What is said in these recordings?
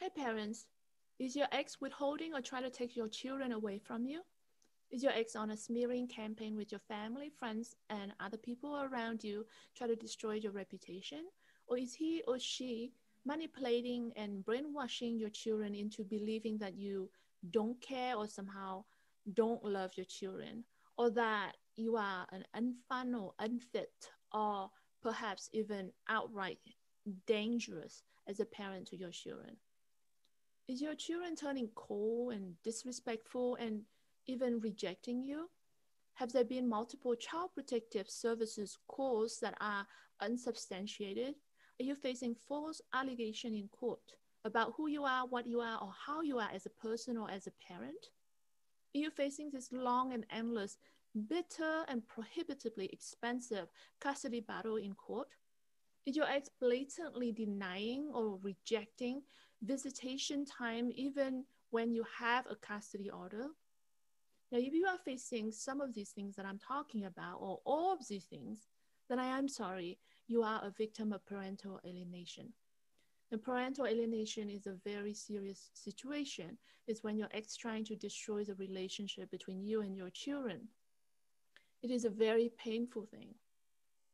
Hey parents, is your ex withholding or trying to take your children away from you? Is your ex on a smearing campaign with your family, friends, and other people around you try to destroy your reputation? Or is he or she manipulating and brainwashing your children into believing that you don't care or somehow don't love your children? Or that you are an unfun or unfit or perhaps even outright dangerous as a parent to your children? Is your children turning cold and disrespectful and even rejecting you? Have there been multiple child protective services calls that are unsubstantiated? Are you facing false allegation in court about who you are, what you are, or how you are as a person or as a parent? Are you facing this long and endless, bitter and prohibitively expensive custody battle in court? Is your ex blatantly denying or rejecting visitation time even when you have a custody order? Now, if you are facing some of these things that I'm talking about, or all of these things, then I am sorry, you are a victim of parental alienation. And parental alienation is a very serious situation. It's when your ex trying to destroy the relationship between you and your children. It is a very painful thing.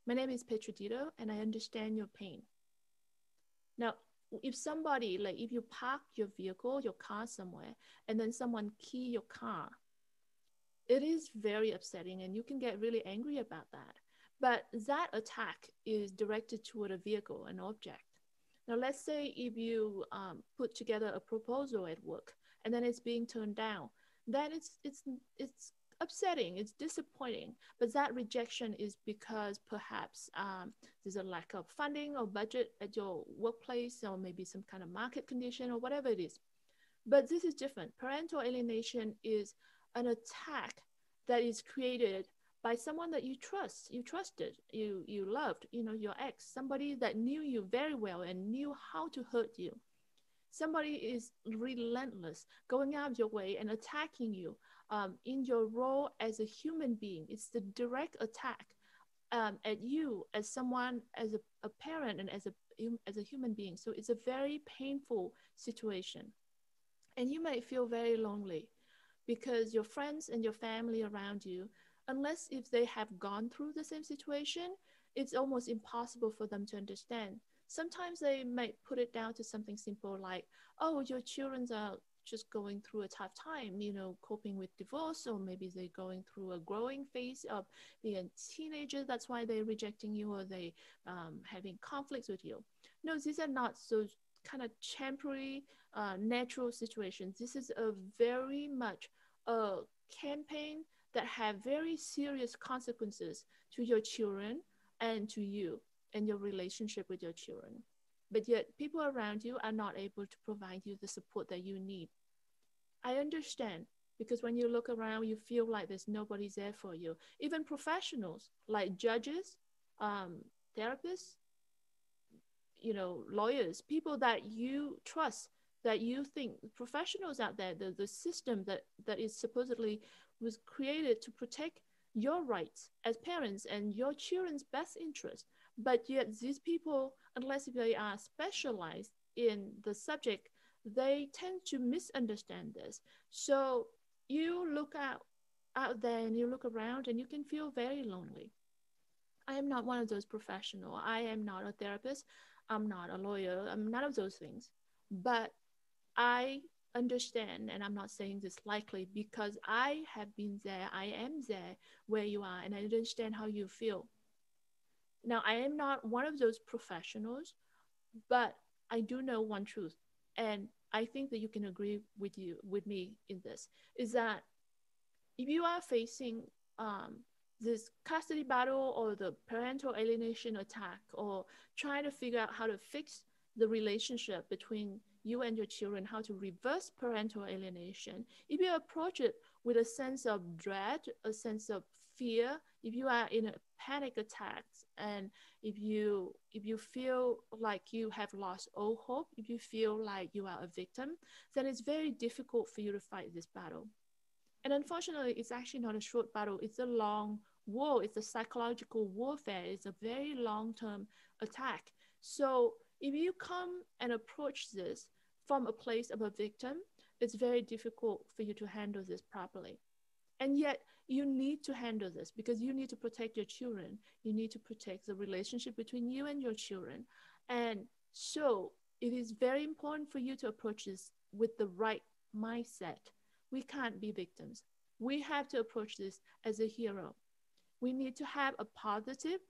My name is Petrodito, and I understand your pain. Now, if somebody, like if you park your vehicle, your car somewhere, and then someone key your car, it is very upsetting and you can get really angry about that. But that attack is directed toward a vehicle, an object. Now, let's say if you put together a proposal at work and then it's being turned down, then it's upsetting, it's disappointing. But that rejection is because perhaps there's a lack of funding or budget at your workplace, or maybe some kind of market condition or whatever it is. But this is different. Parental alienation is an attack that is created by someone that you trust, you trusted, you loved, your ex, somebody that knew you very well and knew how to hurt you. Somebody is relentless, going out of your way and attacking you in your role as a human being. It's the direct attack at you as someone, as a parent, and as a human being. So it's a very painful situation, and you might feel very lonely because your friends and your family around you, unless if they have gone through the same situation, it's almost impossible for them to understand. Sometimes they might put it down to something simple like, oh, your children are just going through a tough time, coping with divorce, or maybe they're going through a growing phase of being a teenager. That's why they're rejecting you, or they having conflicts with you. No, these are not so kind of temporary, natural situations. This is a very much a campaign that have very serious consequences to your children and to you and your relationship with your children. But yet people around you are not able to provide you the support that you need. I understand, because when you look around, you feel like there's nobody there for you. Even professionals like judges, therapists, lawyers, people that you trust, that you think, professionals out there, the system that is supposedly was created to protect your rights as parents and your children's best interest. But yet these people, unless they are specialized in the subject, they tend to misunderstand this. So you look out there and you look around and you can feel very lonely. I am not one of those professionals. I am not a therapist. I'm not a lawyer. I'm none of those things. But I understand, and I'm not saying this likely because I have been there. I am there where you are, and I understand how you feel. Now, I am not one of those professionals, but I do know one truth, and I think that you can agree with me in this, is that if you are facing this custody battle or the parental alienation attack, or trying to figure out how to fix the relationship between you and your children, how to reverse parental alienation, if you approach it with a sense of dread, a sense of fear, if you are in a panic attack, and if you feel like you have lost all hope, if you feel like you are a victim, then it's very difficult for you to fight this battle. And unfortunately, it's actually not a short battle. It's a long war. It's a psychological warfare. It's a very long-term attack. So if you come and approach this from a place of a victim, it's very difficult for you to handle this properly. And yet, you need to handle this because you need to protect your children. You need to protect the relationship between you and your children. And so, it is very important for you to approach this with the right mindset. We can't be victims. We have to approach this as a hero. We need to have a positive,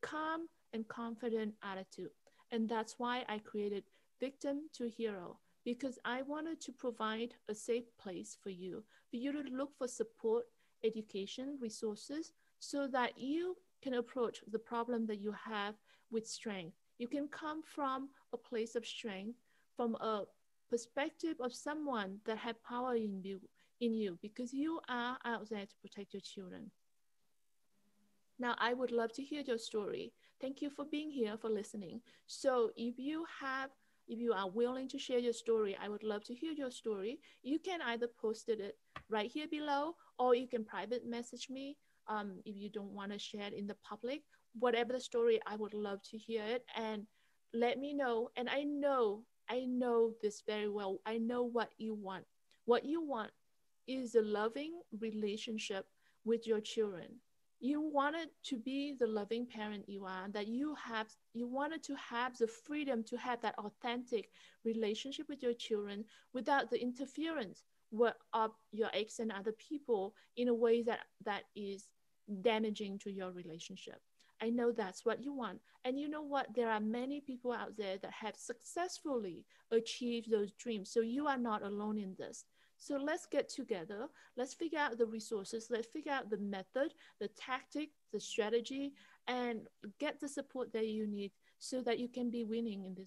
calm, and confident attitude. And that's why I created Victim to Hero, because I wanted to provide a safe place for you to look for support, education, resources, so that you can approach the problem that you have with strength. You can come from a place of strength, from a perspective of someone that have power in you, because you are out there to protect your children. Now, I would love to hear your story. Thank you for being here, for listening. So, if you are willing to share your story, I would love to hear your story. You can either post it right here below, or you can private message me if you don't want to share it in the public. Whatever the story, I would love to hear it and let me know. And I know this very well. I know what you want. What you want is a loving relationship with your children. You wanted to be the loving parent you are, that you wanted to have the freedom to have that authentic relationship with your children without the interference of your ex and other people in a way that is damaging to your relationship. I know that's what you want. And you know what? There are many people out there that have successfully achieved those dreams. So you are not alone in this. So let's get together. Let's figure out the resources. Let's figure out the method, the tactic, the strategy, and get the support that you need so that you can be winning in this